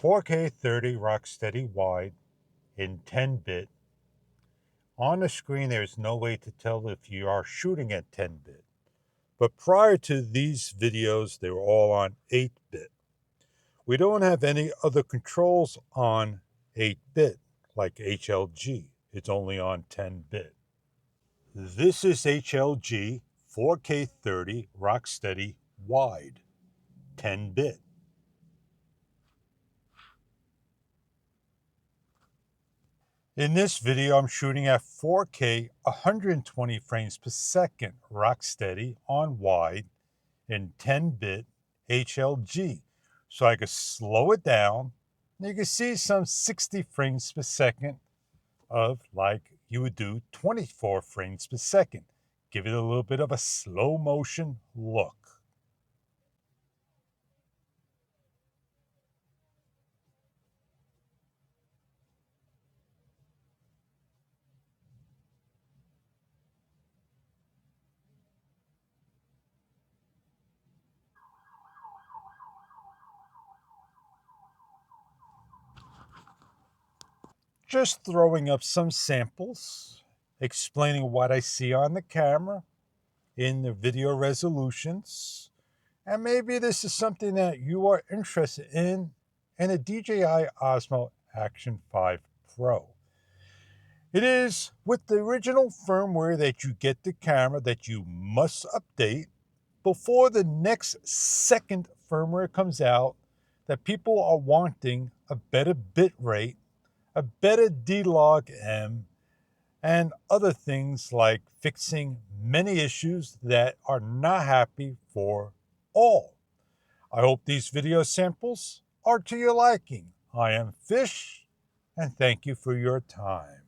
4K 30 rocksteady wide in 10-bit. On the screen, there's no way to tell if you are shooting at 10-bit. But prior to these videos, they were all on 8-bit. We don't have any other controls on 8-bit, like HLG. It's only on 10-bit. This is HLG 4K 30 rocksteady wide, 10-bit. In this video, I'm shooting at 4K 120 frames per second rocksteady on wide in 10-bit HLG. So I could slow it down. And you can see some 60 frames per second of like you would do 24 frames per second. Give it a little bit of a slow motion look. Just throwing up some samples, explaining what I see on the camera in the video resolutions. And maybe this is something that you are interested in a DJI Osmo Action 5 Pro. It is with the original firmware that you get the camera that you must update before the next second firmware comes out, that people are wanting a better bit rate, a better D-Log-M, and other things like fixing many issues that are not happy for all. I hope these video samples are to your liking. I am Fish, and thank you for your time.